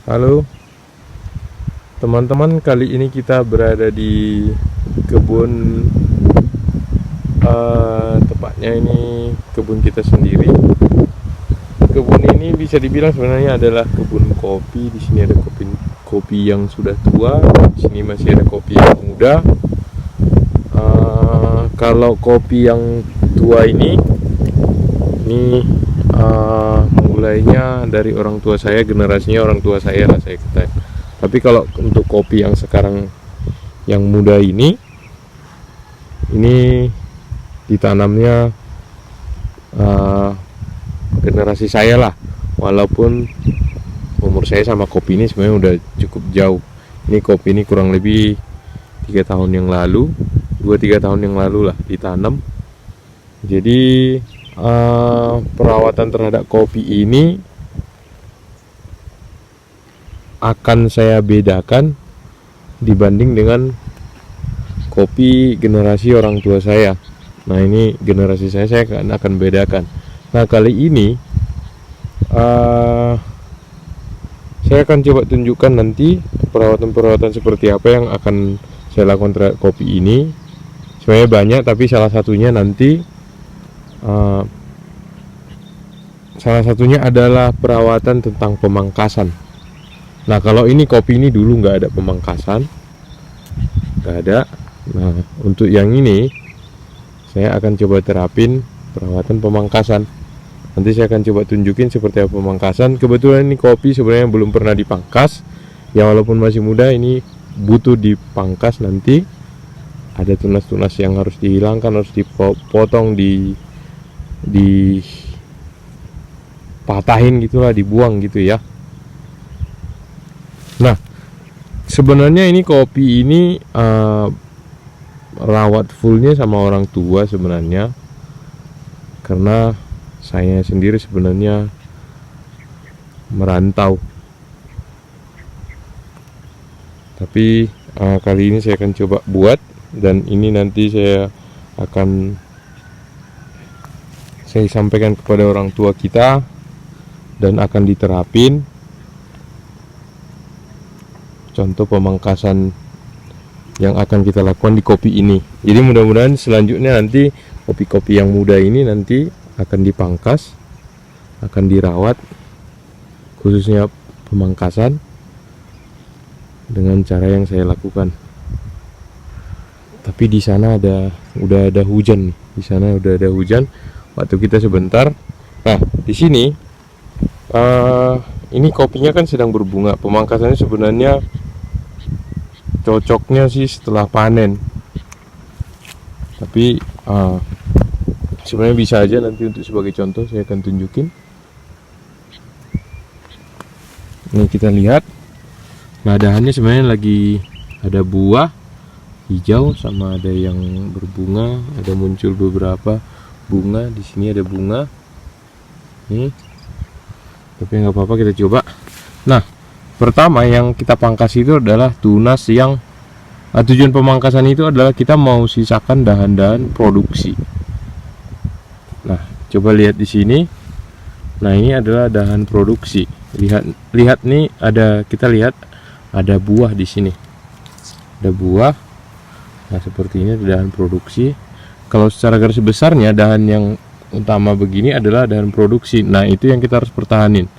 Halo teman-teman, kali ini kita berada di kebun, tepatnya ini kebun kita sendiri. Kebun ini bisa dibilang sebenarnya adalah kebun kopi. Di sini ada kopi yang sudah tua, di sini masih ada kopi yang muda. Kalau kopi yang tua ini mulainya dari orang tua saya, generasinya orang tua saya lah saya katakan. Tapi kalau untuk kopi yang sekarang yang muda ini ditanamnya generasi saya lah. Walaupun umur saya sama kopi ini sebenarnya udah cukup jauh. Ini kopi ini kurang lebih 3 tahun yang lalu, 2-3 tahun yang lalu lah ditanam. Jadi perawatan terhadap kopi ini akan saya bedakan dibanding dengan kopi generasi orang tua saya. Nah, ini generasi saya akan bedakan. Nah, kali ini saya akan coba tunjukkan nanti perawatan seperti apa yang akan saya lakukan terhadap kopi ini. Sebenarnya banyak, tapi salah satunya adalah perawatan tentang pemangkasan. Nah, kalau ini kopi ini dulu nggak ada pemangkasan, nggak ada. Nah, untuk yang ini saya akan coba terapin perawatan pemangkasan. Nanti saya akan coba tunjukin seperti apa pemangkasan. Kebetulan ini kopi sebenarnya belum pernah dipangkas. Ya, walaupun masih muda, ini butuh dipangkas nanti. Ada tunas-tunas yang harus dihilangkan, harus dipotong, dipatahin gitulah, dibuang gitu ya. Nah, sebenarnya ini kopi ini rawat fullnya sama orang tua sebenarnya, karena saya sendiri sebenarnya merantau. Tapi kali ini saya akan coba buat, dan ini nanti saya sampaikan kepada orang tua kita dan akan diterapin contoh pemangkasan yang akan kita lakukan di kopi ini. Jadi mudah-mudahan selanjutnya nanti kopi-kopi yang muda ini nanti akan dipangkas, akan dirawat, khususnya pemangkasan dengan cara yang saya lakukan. Tapi di sana udah ada hujan nih. Di sana udah ada hujan. Waktu kita sebentar. Nah, di sini ini kopinya kan sedang berbunga. Pemangkasannya sebenarnya cocoknya sih setelah panen. Tapi sebenarnya bisa aja nanti untuk sebagai contoh saya akan tunjukin. Ini kita lihat. Nah, dahannya sebenarnya lagi ada buah hijau sama ada yang berbunga, ada muncul beberapa bunga. Di sini ada bunga. Nih. Tapi nggak apa-apa, kita coba. Nah, pertama yang kita pangkas itu adalah tunas yang tujuan pemangkasan itu adalah kita mau sisakan dahan-dahan produksi. Nah, coba lihat di sini. Nah, ini adalah dahan produksi. Lihat nih, kita lihat ada buah di sini. Ada buah. Nah, seperti ini dahan produksi. Kalau secara garis besarnya dahan yang utama begini adalah dahan produksi. Nah, itu yang kita harus pertahanin.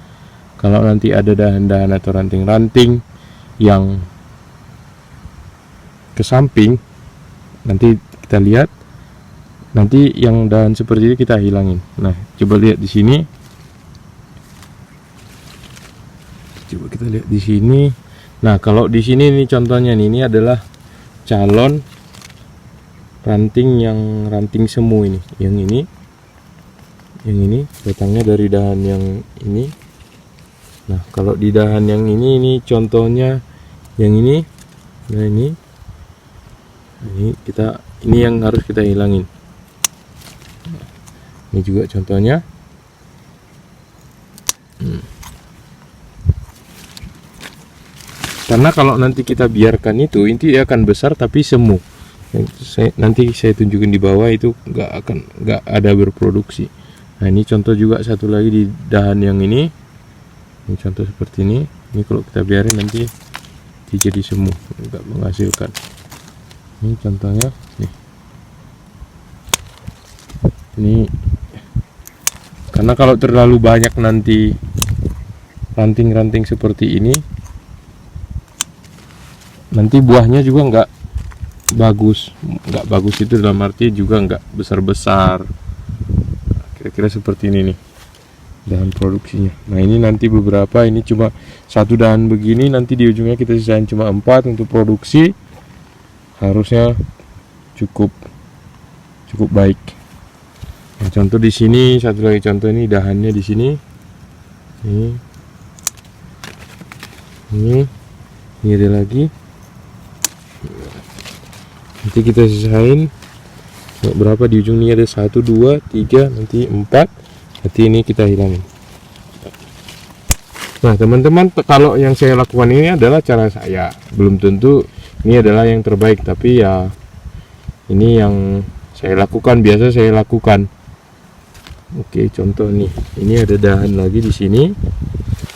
Kalau nanti ada dahan-dahan atau ranting-ranting yang ke samping, nanti kita lihat. Nanti yang dahan seperti ini kita hilangin. Nah, coba lihat di sini. Coba kita lihat di sini. Nah, kalau di sini ini contohnya nih, ini adalah calon ranting semu ini. Yang ini datangnya dari dahan yang ini. Nah, kalau di dahan yang ini contohnya yang ini. Nah, ini yang harus kita hilangin. Ini juga contohnya. Karena kalau nanti kita biarkan itu akan besar tapi semu. Nanti saya tunjukin di bawah itu nggak ada berproduksi. Nah, ini contoh juga satu lagi di dahan yang ini. Ini contoh seperti ini. Ini kalau kita biarin nanti dia jadi semu, nggak menghasilkan. Ini contohnya nih. Ini karena kalau terlalu banyak nanti ranting-ranting seperti ini, nanti buahnya juga nggak bagus. Nggak bagus itu dalam arti juga nggak besar-besar. Kira-kira seperti ini nih dahan produksinya. Nah ini nanti beberapa, ini cuma satu dahan begini, nanti di ujungnya kita sisain cuma 4 untuk produksi. Harusnya cukup baik. Nah, contoh di sini, satu lagi contoh, ini dahannya di sini. Ini ada lagi. Nanti kita sisain berapa di ujung ini, ada 1, 2, 3, nanti 4. Nanti ini kita hilangin. Nah teman-teman, kalau yang saya lakukan ini adalah cara saya, belum tentu ini adalah yang terbaik, tapi ya ini yang saya lakukan, biasa saya lakukan. Oke, contoh nih, ini ada dahan lagi di sini.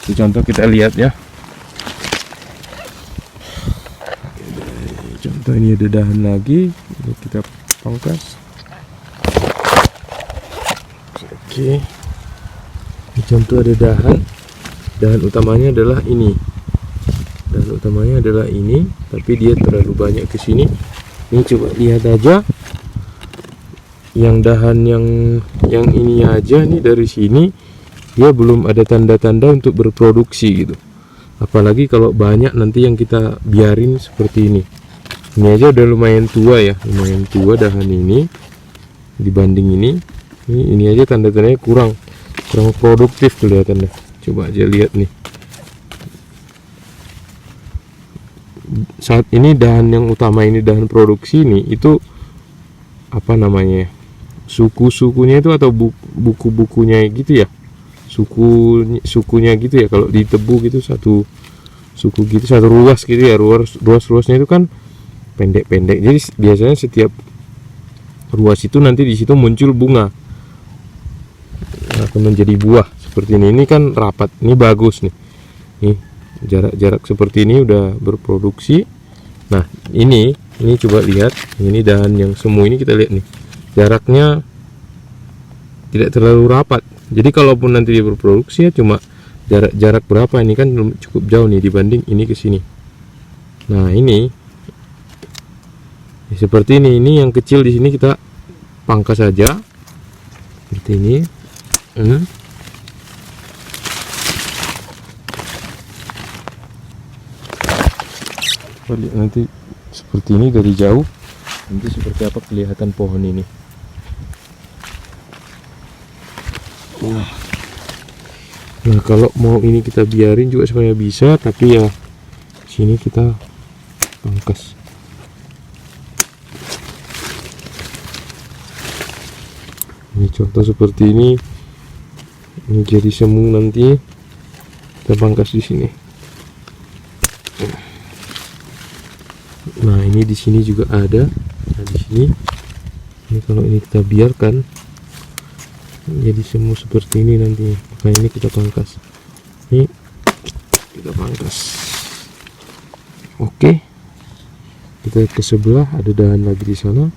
Ini contoh, kita lihat ya. Contoh ini ada dahan lagi, ini kita pangkas. Oke, ini contoh ada dahan utamanya adalah ini. Dahan utamanya adalah ini, tapi dia terlalu banyak ke sini. Ini coba lihat aja. Yang dahan yang ini aja nih, dari sini dia belum ada tanda-tanda untuk berproduksi gitu. Apalagi kalau banyak nanti yang kita biarin seperti ini. Ini aja udah lumayan tua ya, lumayan tua dahan ini dibanding ini. Ini aja tanda-tandanya kurang produktif kelihatannya. Coba aja lihat nih. Saat ini dahan yang utama ini, dahan produksi ini, itu apa namanya? Suku-sukunya itu atau buku-bukunya gitu ya. Sukunya gitu ya, kalau di tebu gitu satu suku gitu, satu ruas gitu ya. Ruas-ruasnya itu kan pendek-pendek. Jadi biasanya setiap ruas itu nanti di situ muncul bunga. Akan menjadi buah seperti ini. Ini kan rapat, ini bagus nih. Nih jarak-jarak seperti ini udah berproduksi. Nah ini coba lihat, ini dahan yang semu ini, kita lihat nih, jaraknya tidak terlalu rapat. Jadi kalaupun nanti dia berproduksi ya cuma jarak berapa, ini kan cukup jauh nih dibanding ini ke sini. Nah ini seperti ini yang kecil di sini kita pangkas saja seperti ini. Lihat nanti seperti ini dari jauh, nanti seperti apa kelihatan pohon ini. Nah kalau mau ini kita biarin juga sebenarnya bisa, tapi ya sini kita pangkas. Ini contoh seperti ini jadi semu, nanti kita pangkas di sini. Nah ini di sini juga ada. Nah di sini, ini kalau ini kita biarkan jadi semu seperti ini nanti. Nah ini kita pangkas. Ini kita pangkas. Oke, kita ke sebelah, ada dahan lagi di sana.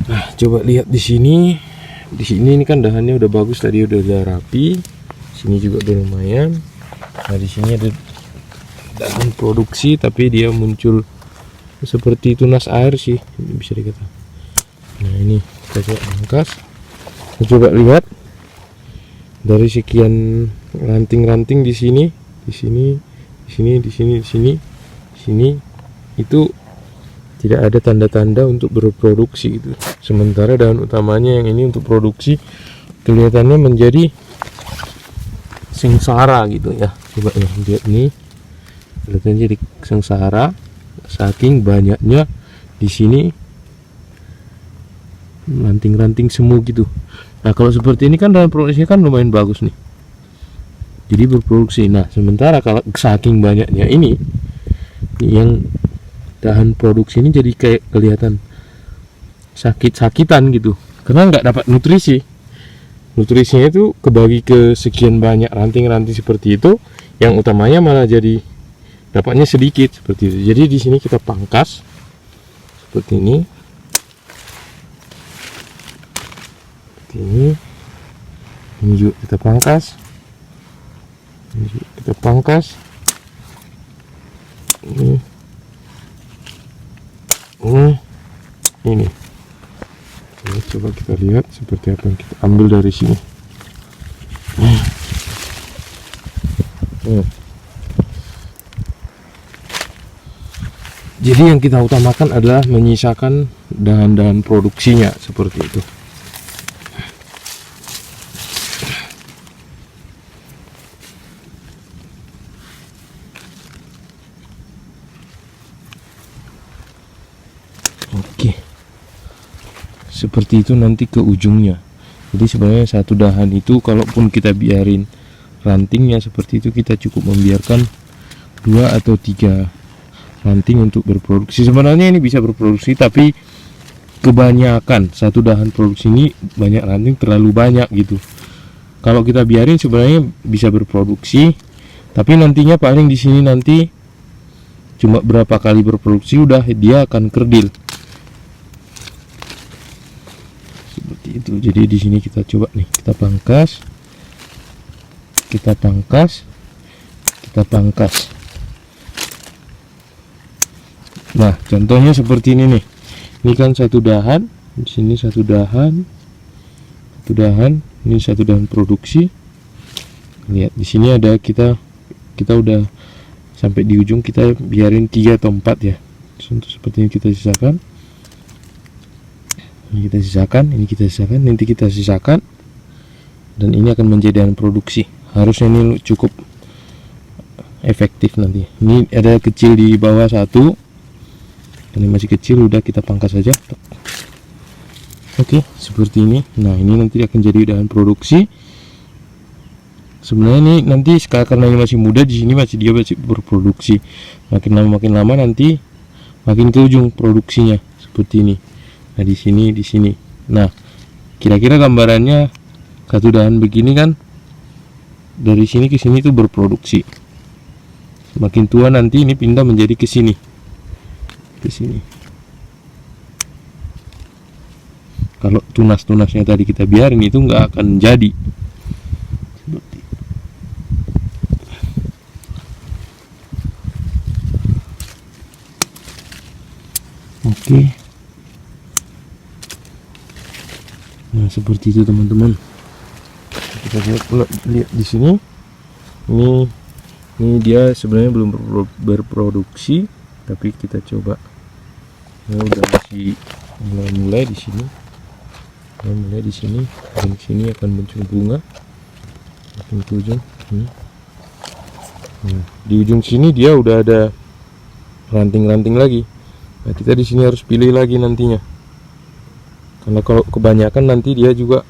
Nah coba lihat di sini. Di sini ini kan dahannya udah bagus tadi, udah rapi. Sini juga udah lumayan. Nah di sini ada dahan produksi, tapi dia muncul seperti tunas air sih, ini bisa dikatakan. Nah ini kita coba angkas. Kita coba lihat dari sekian ranting-ranting di sini, di sini, di sini, di sini, di sini, di sini, itu tidak ada tanda-tanda untuk berproduksi gitu. Sementara dahan utamanya yang ini untuk produksi kelihatannya menjadi sengsara gitu ya. Coba ya lihat nih, kelihatannya jadi sengsara saking banyaknya di sini ranting-ranting semu gitu. Nah kalau seperti ini kan dahan produksinya kan lumayan bagus nih, jadi berproduksi. Nah sementara kalau saking banyaknya ini yang dahan produksi ini jadi kayak kelihatan sakit-sakitan gitu, karena nggak dapat nutrisi. nutrisinya itu kebagi ke sekian banyak ranting-ranting seperti itu, yang utamanya malah jadi dapatnya sedikit seperti itu. Jadi di sini kita pangkas seperti ini, seperti ini. Ini juga kita pangkas, ini juga kita pangkas, ini. Ini coba kita lihat seperti apa yang kita ambil dari sini. Jadi yang kita utamakan adalah menyisakan dahan-dahan produksinya seperti itu. Oke, seperti itu nanti ke ujungnya. Jadi sebenarnya satu dahan itu kalaupun kita biarin rantingnya seperti itu, kita cukup membiarkan 2 atau 3 ranting untuk berproduksi. Sebenarnya ini bisa berproduksi, tapi kebanyakan satu dahan produksi ini banyak ranting, terlalu banyak gitu. Kalau kita biarin sebenarnya bisa berproduksi, tapi nantinya paling di sini nanti cuma berapa kali berproduksi udah dia akan kerdil. Seperti itu. Jadi di sini kita coba nih, kita pangkas, kita pangkas, kita pangkas. Nah, contohnya seperti ini nih. Ini kan satu dahan, di sini satu dahan, ini satu dahan produksi. Lihat di sini ada kita udah sampai di ujung, kita biarin 3 atau 4 ya. Contoh seperti ini kita sisakan. Ini kita sisakan, ini kita sisakan, nanti kita sisakan, dan ini akan menjadi dahan produksi. Harusnya ini cukup efektif nanti. Ini ada kecil di bawah satu, ini masih kecil, udah kita pangkas saja. Oke, seperti ini. Nah, ini nanti akan jadi dahan produksi. Sebenarnya ini nanti karena ini masih muda, di sini dia masih berproduksi. Makin lama nanti makin ke ujung produksinya seperti ini. Nah, di sini. Nah, kira-kira gambarannya satu dahan begini kan, dari sini ke sini itu berproduksi. Semakin tua nanti ini pindah menjadi ke sini. Kalau tunas-tunasnya tadi kita biarin, itu nggak akan jadi. Seperti itu. Oke. Nah, seperti itu teman-teman. Kita lihat di sini. Ini dia sebenarnya belum berproduksi, tapi kita coba. Ini udah masih mulai di sini. Mulai di sini, dan di sini akan muncul bunga. Makin ke ujung. Nah, di ujung sini dia udah ada ranting-ranting lagi. Nah, kita di sini harus pilih lagi nantinya. Karena kalau kebanyakan nanti dia juga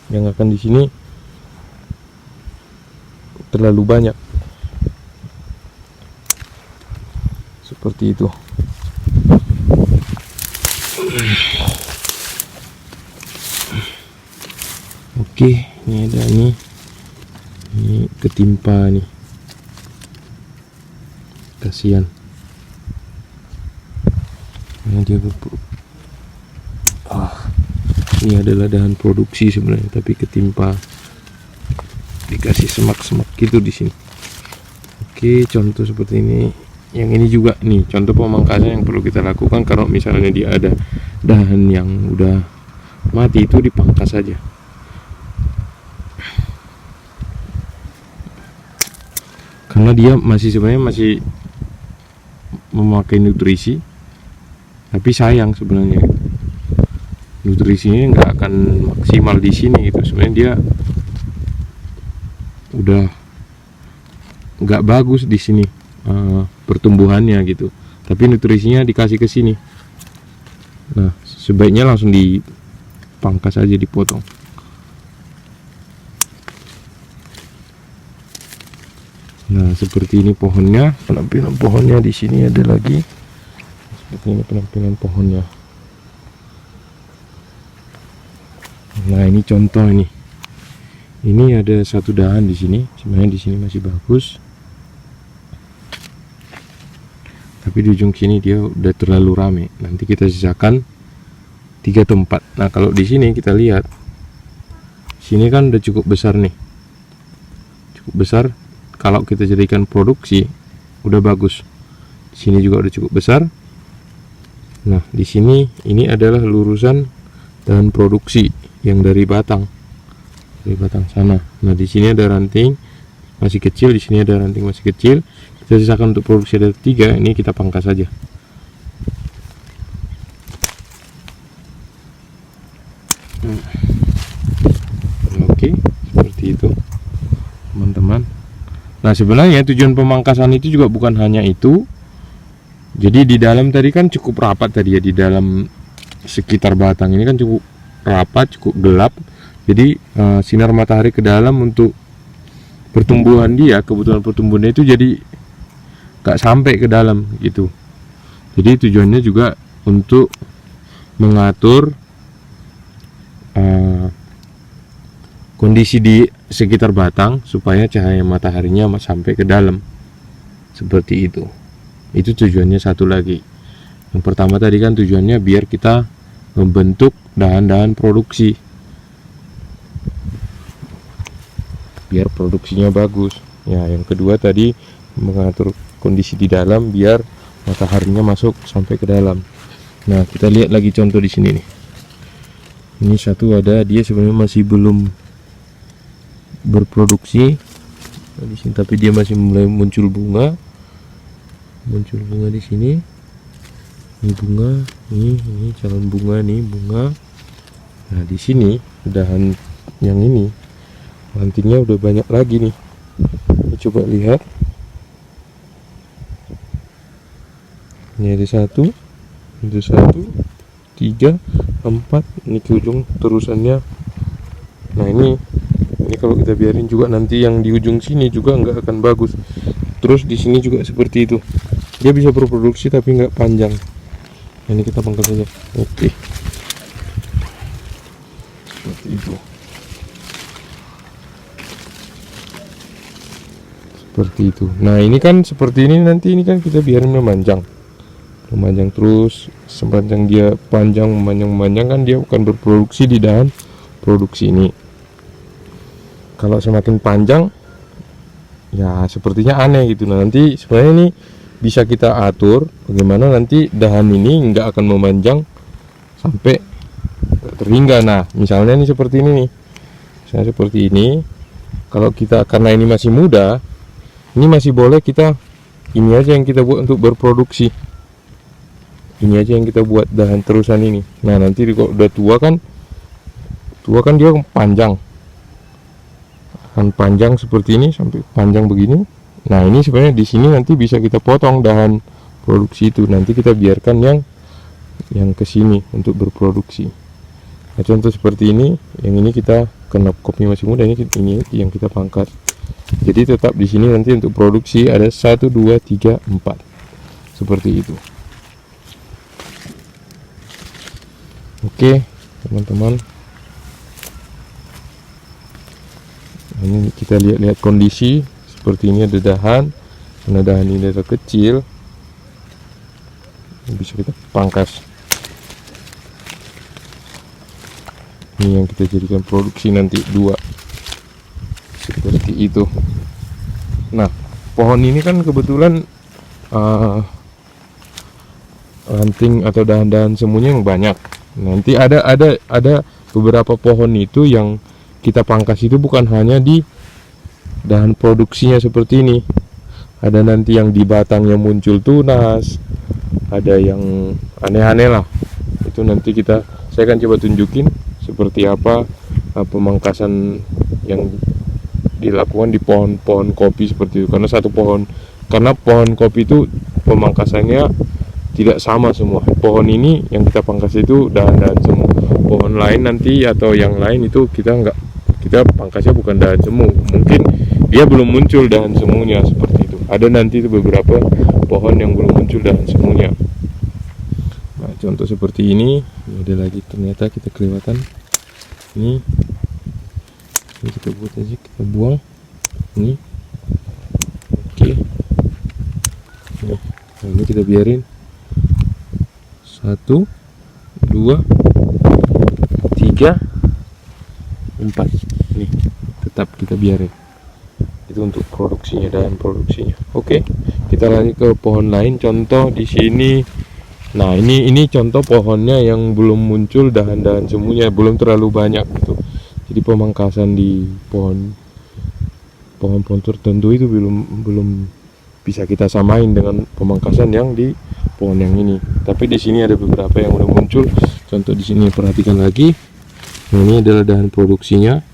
yang akan di sini terlalu banyak. Seperti itu. Oke, ini ada nih. Ini ketimpa nih. Kasihan. Nah, dia ini adalah dahan produksi sebenarnya, tapi ketimpa, dikasih semak-semak gitu di sini. Oke, contoh seperti ini. Yang ini juga nih contoh pemangkasan yang perlu kita lakukan. Kalau misalnya dia ada dahan yang udah mati, itu dipangkas saja. Karena dia sebenarnya masih memakai nutrisi, tapi sayang sebenarnya nutrisinya nggak akan maksimal di sini gitu. Sebenarnya dia udah nggak bagus di sini pertumbuhannya gitu, tapi nutrisinya dikasih ke sini. Nah, sebaiknya langsung dipangkas aja, dipotong. Nah, seperti ini pohonnya, penampilan pohonnya. Di sini ada lagi seperti ini penampilan pohonnya. Nah, ini contoh ini. Ini ada satu dahan di sini, sebenarnya di sini masih bagus, tapi di ujung sini dia udah terlalu rame. Nanti kita sisakan 3 tempat. Nah kalau di sini kita lihat, sini kan udah cukup besar nih, cukup besar. Kalau kita jadikan produksi udah bagus. Di sini juga udah cukup besar. Nah di sini ini adalah lurusan dahan produksi yang dari batang sana. Nah di sini ada ranting masih kecil, di sini ada ranting masih kecil. Kita sisakan untuk produksi ada 3. Ini kita pangkas saja. Oke, seperti itu teman-teman. Nah sebenarnya tujuan pemangkasan itu juga bukan hanya itu. Jadi di dalam tadi kan cukup rapat tadi ya, di dalam sekitar batang ini kan cukup rapat, cukup gelap. Jadi sinar matahari ke dalam untuk pertumbuhan dia, kebutuhan pertumbuhannya itu jadi gak sampai ke dalam gitu. Jadi tujuannya juga untuk mengatur kondisi di sekitar batang supaya cahaya mataharinya sampai ke dalam, seperti itu. Itu tujuannya satu lagi. Yang pertama tadi kan tujuannya biar kita membentuk dahan-dahan produksi, biar produksinya bagus. Ya, yang kedua tadi mengatur kondisi di dalam biar mataharinya masuk sampai ke dalam. Nah, kita lihat lagi contoh di sini nih. Ini satu ada, dia sebenarnya masih belum berproduksi di sini, tapi dia masih mulai muncul bunga. Muncul bunga di sini. Ini bunga, ini calon bunga nih, bunga. Nah, di sini dahan yang ini rantingnya udah banyak lagi nih. Coba lihat, ini ada 1, itu 1, 3, 4, ini ke ujung terusannya. Nah ini kalau kita biarin juga nanti yang di ujung sini juga nggak akan bagus. Terus di sini juga seperti itu, dia bisa berproduksi tapi nggak panjang. Nah, ini kita pangkas saja. Oke, seperti itu. Seperti itu. Nah ini kan seperti ini, nanti ini kan kita biarin memanjang terus. Sepanjang dia memanjang kan dia akan berproduksi di dahan produksi ini. Kalau semakin panjang ya sepertinya aneh gitu. Nah nanti sebenarnya ini bisa kita atur bagaimana nanti dahan ini nggak akan memanjang sampai terhingga. Nah misalnya ini seperti ini nih, misalnya seperti ini. Kalau kita, karena ini masih muda, ini masih boleh kita, ini aja yang kita buat untuk berproduksi, ini aja yang kita buat dahan terusan ini. Nah nanti kalau udah tua kan dia panjang, akan panjang seperti ini sampai panjang begini. Nah ini sebenarnya di sini nanti bisa kita potong dahan produksi itu, nanti kita biarkan yang ke sini untuk berproduksi. Nah contoh seperti ini, yang ini kita kena kopi masih muda, ini yang kita pangkas. Jadi tetap di sini nanti untuk produksi ada 1, 2, 3, 4 seperti itu. Oke teman-teman, ini kita lihat kondisi seperti ini. Ada dahan, karena dahan ini ada kecil, bisa kita pangkas. Ini yang kita jadikan produksi nanti 2, seperti itu. Nah pohon ini kan kebetulan ranting atau dahan-dahan semuanya yang banyak. Nanti ada beberapa pohon itu yang kita pangkas itu bukan hanya di dahan produksinya seperti ini, ada nanti yang di batangnya muncul tunas, ada yang aneh-aneh lah. Itu nanti saya akan coba tunjukin seperti apa pemangkasan yang dilakukan di pohon-pohon kopi seperti itu. Karena pohon kopi itu pemangkasannya tidak sama semua. Pohon ini yang kita pangkas itu dahan-dahan semu. Pohon lain nanti atau yang lain itu kita pangkasnya bukan dahan semu. Mungkin dia belum muncul dahan semunya seperti itu. Ada nanti itu beberapa pohon yang belum muncul dahan semunya. Nah, contoh seperti ini. Ada lagi, ternyata kita kelewatan. Ini Ini kita buat aja, kita buang ini. Oke. Nah, ini kita biarin 1 2 3 4. Nih, tetap kita biarin. Itu untuk produksinya dan produksinya. Oke, kita lanjut ke pohon lain. Contoh di sini. Nah, ini contoh pohonnya yang belum muncul dahan-dahan semuanya, belum terlalu banyak gitu. Jadi pemangkasan di pohon-pohon tertentu itu belum bisa kita samain dengan pemangkasan yang di pohon yang ini. Tapi di sini ada beberapa yang udah muncul. Contoh di sini, perhatikan lagi. Nah, ini adalah dahan produksinya.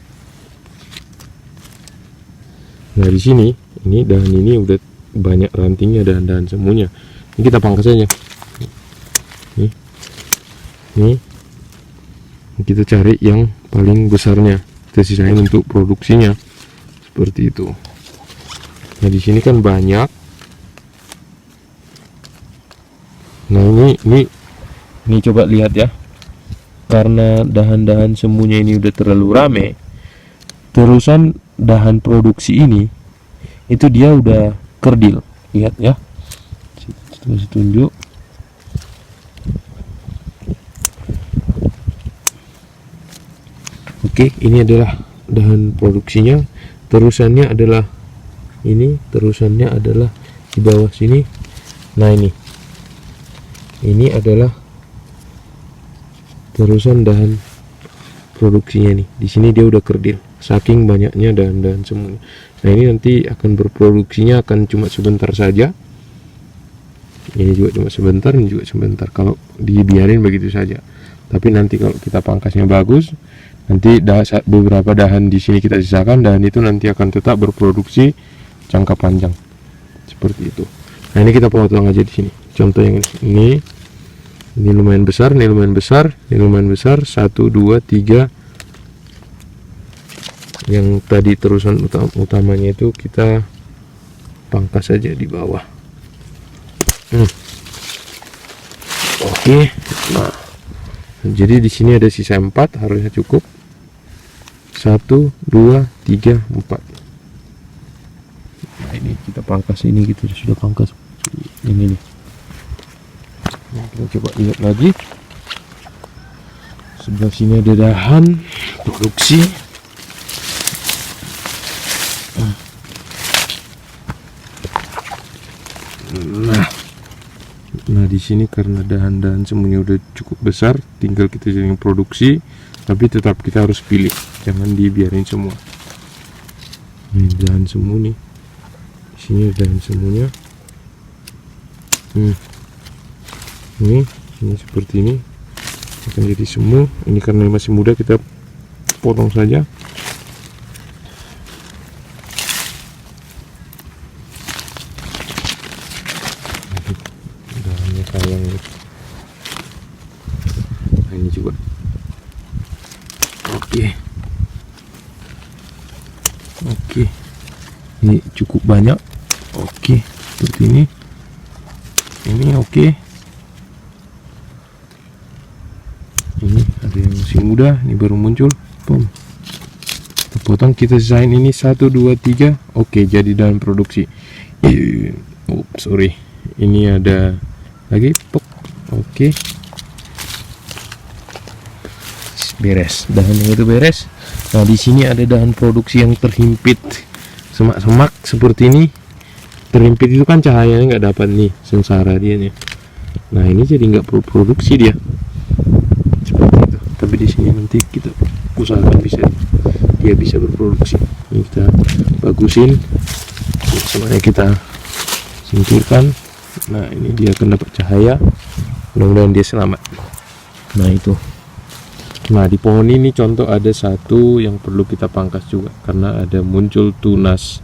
Nah, di sini ini dahan ini udah banyak rantingnya, dahan-dahan semuanya. Ini kita pangkas aja. Nih, kita cari yang paling besarnya, kita sisain untuk produksinya, seperti itu. Nah, di sini kan banyak. Nah, ini coba lihat ya, karena dahan-dahan semuanya ini udah terlalu rame, terusan dahan produksi ini itu dia udah kerdil. Lihat ya, kita tunjuk. Oke, ini adalah dahan produksinya. Terusannya adalah ini, terusannya adalah di bawah sini. Nah, ini adalah terusan dahan produksinya nih. Di sini dia udah kerdil, saking banyaknya dahan-dahan semua. Nah, ini nanti akan berproduksinya akan cuma sebentar saja. Ini juga cuma sebentar, ini juga sebentar. Kalau dibiarin begitu saja. Tapi nanti kalau kita pangkasnya bagus, nanti beberapa dahan di sini kita sisakan, dahan itu nanti akan tetap berproduksi jangka panjang, seperti itu. Nah, ini kita potong aja di sini. Contoh yang ini lumayan besar, ini lumayan besar, ini lumayan besar. 1 2 3. Yang tadi terusan utamanya itu kita pangkas saja di bawah. Oke. Nah, jadi di sini ada sisa 4, harusnya cukup. 1 2 3 4. Nah, ini kita pangkas, ini kita sudah pangkas ini nih. Nah, kita coba lihat lagi. Sebelah sini ada dahan produksi. Nah, di sini karena dahan-dahan semuanya udah cukup besar, tinggal kita sering produksi, tapi tetap kita harus pilih, jangan dibiarin semua. Ini dahan semu nih. Di sini ada dahan semuanya. Ini seperti ini akan jadi semu. Ini karena masih muda, kita potong saja. Sayang. Nah, ini juga. Oke, ini cukup banyak. Oke, seperti ini. Ini oke. Ini ada yang masih muda, ini baru muncul. Boom. Kita potong, kita sisain ini 1 2 3. Oke, jadi dahan produksi. Sorry. Ini ada lagi. Oke. Beres, dahan yang itu beres. Nah, di sini ada dahan produksi yang terhimpit semak-semak seperti ini. Terhimpit itu kan cahayanya nggak dapat nih, sengsara dia nih. Nah, ini jadi nggak produksi dia, seperti itu. Tapi di sini nanti kita usahakan dia bisa berproduksi. Ini kita bagusin, semuanya kita singkirkan. Nah, ini dia akan dapat cahaya, mudah-mudahan dia selamat. Nah, itu. Nah, di pohon ini contoh ada satu yang perlu kita pangkas juga, karena ada muncul tunas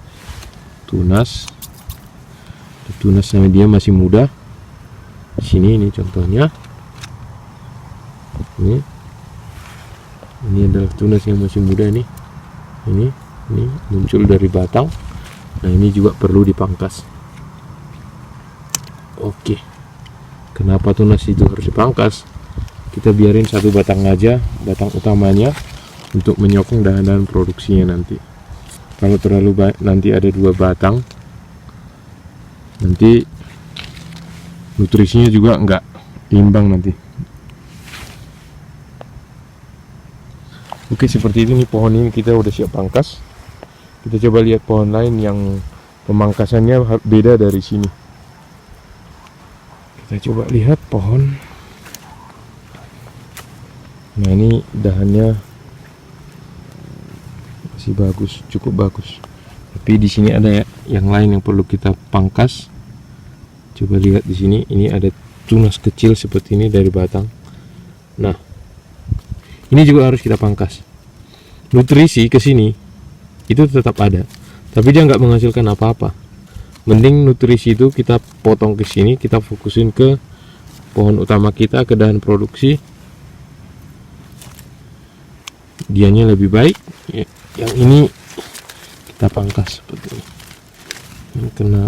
sama dia masih muda. Di sini ini contohnya. Ini adalah tunas yang masih muda ini muncul dari batang. Nah, ini juga perlu dipangkas. Oke, kenapa tunas itu harus dipangkas? Kita biarin satu batang aja, batang utamanya. untuk menyokong dahan-dahan produksinya nanti. Kalau terlalu nanti ada 2 batang, nanti nutrisinya juga nggak imbang nanti. Oke, seperti ini nih pohon ini kita udah siap pangkas. Kita coba lihat pohon lain yang pemangkasannya beda dari sini. Kita coba lihat pohon. Nah, ini dahannya masih bagus, cukup bagus. Tapi di sini ada yang lain yang perlu kita pangkas. Coba lihat di sini, ini ada tunas kecil seperti ini dari batang. Nah, ini juga harus kita pangkas. Nutrisi ke sini itu tetap ada, tapi dia nggak menghasilkan apa-apa. Mending nutrisi itu kita potong ke sini, kita fokusin ke pohon utama kita, ke dahan produksi. Dianya lebih baik. Yang ini kita pangkas seperti ini. Ini kena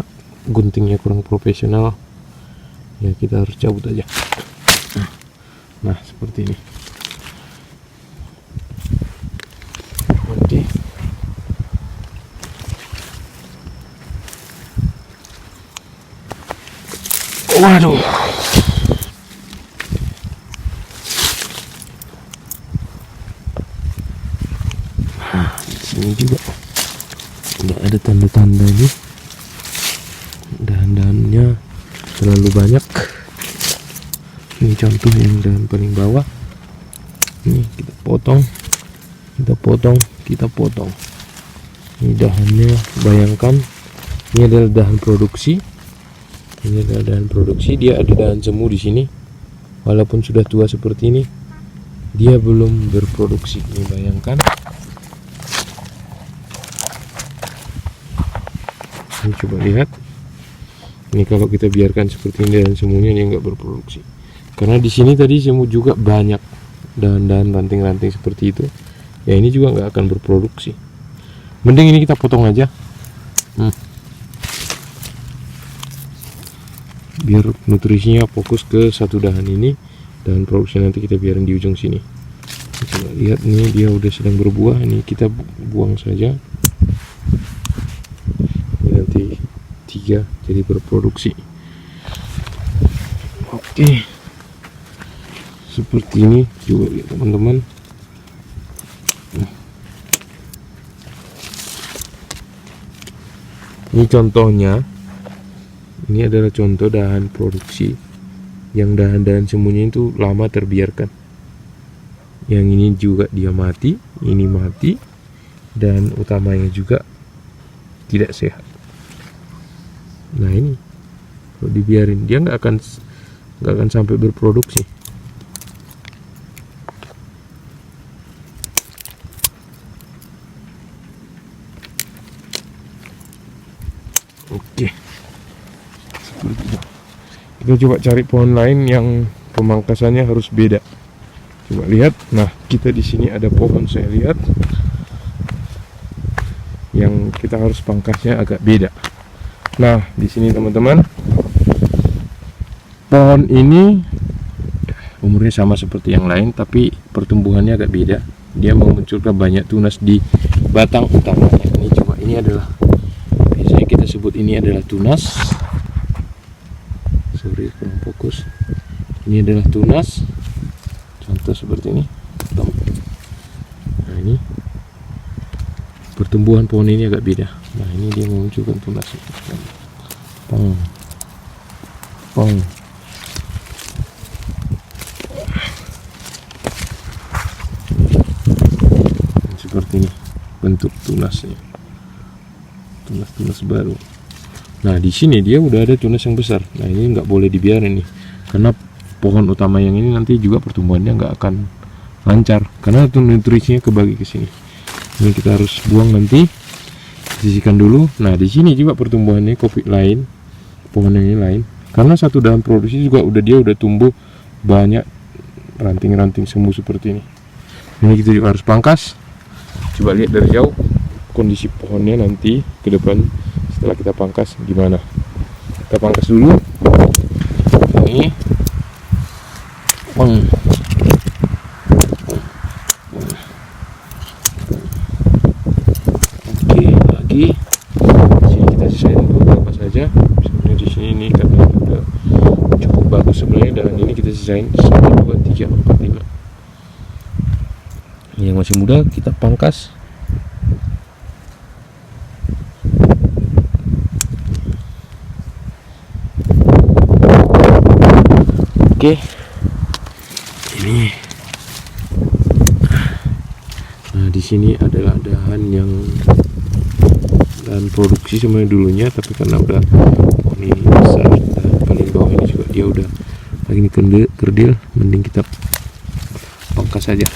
guntingnya kurang profesional, ya kita harus cabut aja. Nah, seperti ini. Oke. Waduh. Nah, di sini juga udah ada tanda-tanda ini. Dahan-dahannya terlalu banyak. Ini contoh yang dahan paling bawah. Ini kita potong, kita potong, kita potong. Ini dahannya, bayangkan ini adalah dahan produksi. Ini adalah dahan produksi. Dia ada dahan semu di sini. Walaupun sudah tua seperti ini, dia belum berproduksi. Ini bayangkan. Ini coba lihat. Ini kalau kita biarkan seperti ini dan semuanya dia nggak berproduksi. Karena di sini tadi semu juga banyak dahan-dahan ranting-ranting seperti itu. Ya ini juga nggak akan berproduksi. Mending ini kita potong aja. Biar nutrisinya fokus ke satu dahan ini, dahan produksi nanti kita biarin di ujung sini. Coba lihat nih, dia udah sedang berbuah. Ini kita buang saja. Ini nanti 3 jadi berproduksi. Oke, seperti ini juga lihat teman-teman. Ini contohnya. Ini adalah contoh dahan produksi yang dahan-dahan semuanya itu lama terbiarkan. Yang ini juga dia mati, ini mati, dan utamanya juga tidak sehat. Nah ini kalau dibiarin dia nggak akan sampai berproduksi. Oke, seperti itu. Kita coba cari pohon lain yang pemangkasannya harus beda. Coba lihat. Nah, kita di sini ada pohon, saya lihat yang kita harus pangkasnya agak beda. Nah, di sini teman-teman, pohon ini umurnya sama seperti yang lain, tapi pertumbuhannya agak beda. Dia memunculkan banyak tunas di batang utamanya. Ini coba, ini adalah, biasanya kita sebut ini adalah tunas. Sorry, kurang fokus. Ini adalah tunas. Contoh seperti ini. Nah, ini pertumbuhan pohon ini agak beda. Nah, ini dia memunculkan tunas. Pong, pong. Seperti ini bentuk tunasnya, tunas-tunas baru. Nah, di sini dia udah ada tunas yang besar. Nah, ini nggak boleh dibiarin nih, karena pohon utama yang ini nanti juga pertumbuhannya nggak akan lancar, karena nutrisinya kebagi ke sini. Ini kita harus buang nanti, sisihkan dulu. Nah, di sini juga pertumbuhannya kopi lain, pohon yang ini lain, karena satu dahan produksi juga udah tumbuh banyak ranting-ranting semu seperti ini. Ini kita juga harus pangkas. Coba lihat dari jauh kondisi pohonnya nanti ke depan setelah kita pangkas gimana. Kita pangkas dulu. Ini sebenarnya dahan ini kita sisain 1, 2, 3, 4, 5. Yang masih muda kita pangkas. Oke, ini. Nah, di sini adalah dahan yang dahan produksi sebenarnya dulunya, tapi karena udah ini besar, dahan paling bawah ini juga dia udah lagi kerdil, mending kita pangkas saja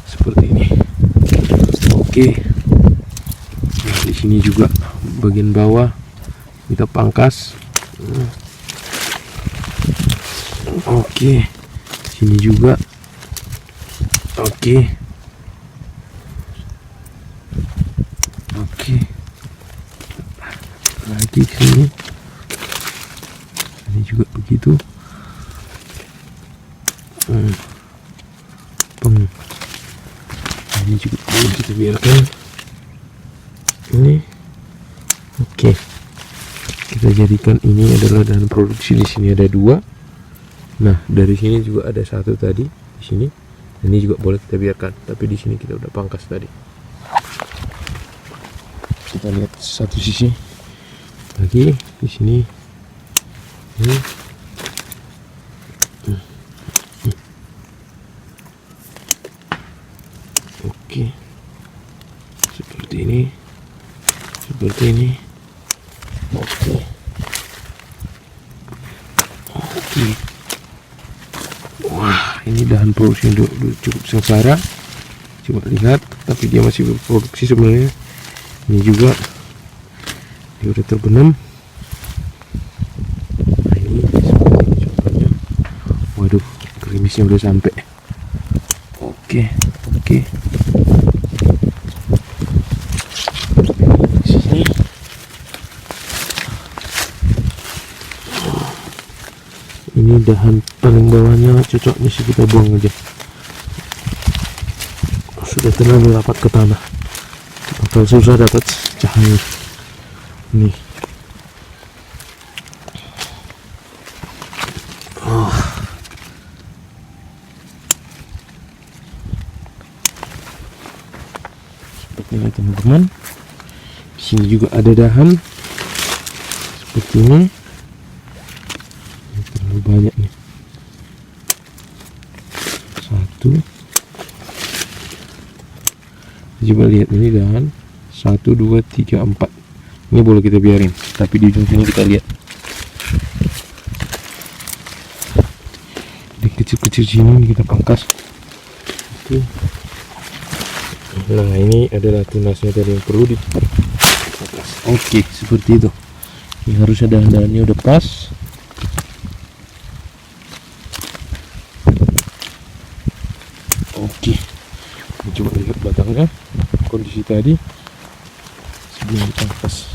seperti ini. Oke. Nah, di sini juga bagian bawah kita pangkas. Oke, sini juga. Oke, lagi sini. Ini juga begitu. Ini juga kita biarkan. Ini. Oke. Kita jadikan ini adalah dahan produksi. Di sini ada 2. Nah, dari sini juga ada 1 tadi di sini. Ini juga boleh kita biarkan, tapi di sini kita udah pangkas tadi. Kita lihat satu sisi lagi di sini. Ini. Oke. Seperti ini. Seperti ini. Oke. Wah, ini dahan produksi udah cukup sengsara. Coba lihat, tapi dia masih berproduksi sebenarnya. Ini juga dia udah terbenam. Nah, ini seperti ini contohnya. Waduh, gerimisnya udah sampai. Oke. Sini. Ini dahan paling bawahnya cocoknya sih kita buang aja. Sudah terlalu rapat ke tanah, bakal susah dapat cahaya. Nih. Seperti ini teman-teman. Di sini juga ada dahan seperti ini. Terlalu banyak nih. 1. Coba lihat ini dahan 1, 2, 3, 4. Ini boleh kita biarin, tapi di ujung sini kita lihat di kecil-kecil sini kita pangkas. Oke. Nah, ini adalah tunasnya tadi yang perlu dipangkas. Oke, seperti itu. Ini harusnya dahan-dahannya udah pas. Oke, coba lihat batangnya, kondisi tadi sebelum dipangkas.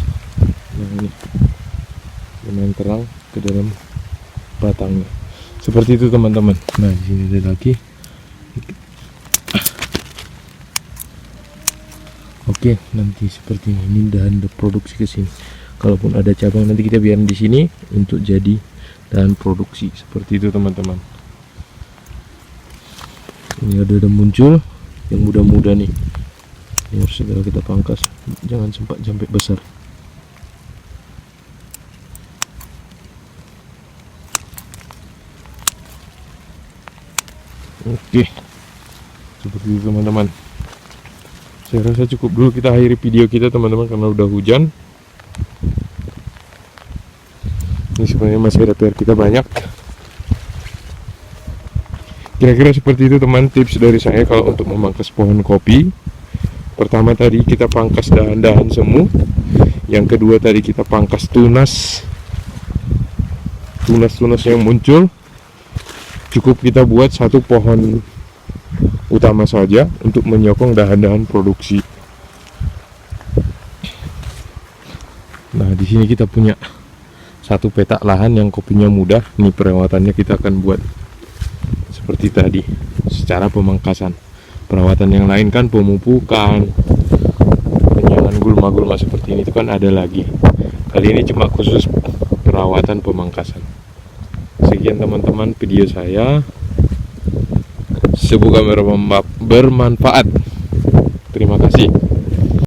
Nah, ini lumayan terang ke dalam batangnya. Seperti itu teman-teman. Nah, di sini ada lagi. Oke, nanti seperti ini dahan produksi ke sini. Kalaupun ada cabang nanti kita biarin di sini untuk jadi dahan produksi. Seperti itu teman-teman. Ini ada muncul yang muda-muda nih. Ini harus segera kita pangkas, jangan sampai besar. Oke, seperti itu teman-teman. Saya rasa cukup dulu kita akhiri video kita teman-teman, karena udah hujan. Ini sebenarnya masih ada PR kita banyak. Kira-kira seperti itu teman, tips dari saya kalau untuk memangkas pohon kopi. Pertama tadi kita pangkas dahan-dahan semu. Yang kedua tadi kita pangkas tunas yang muncul. Cukup kita buat satu pohon utama saja untuk menyokong dahan-dahan produksi. Nah, di sini kita punya satu petak lahan yang kopinya mudah. Ini perawatannya kita akan buat seperti tadi secara pemangkasan. Perawatan yang lain kan pemupukan, penyiangan gulma-gulma seperti ini itu kan ada lagi. Kali ini cuma khusus perawatan pemangkasan. Segitu. Sekian teman-teman video saya, semoga bermanfaat. Terima kasih.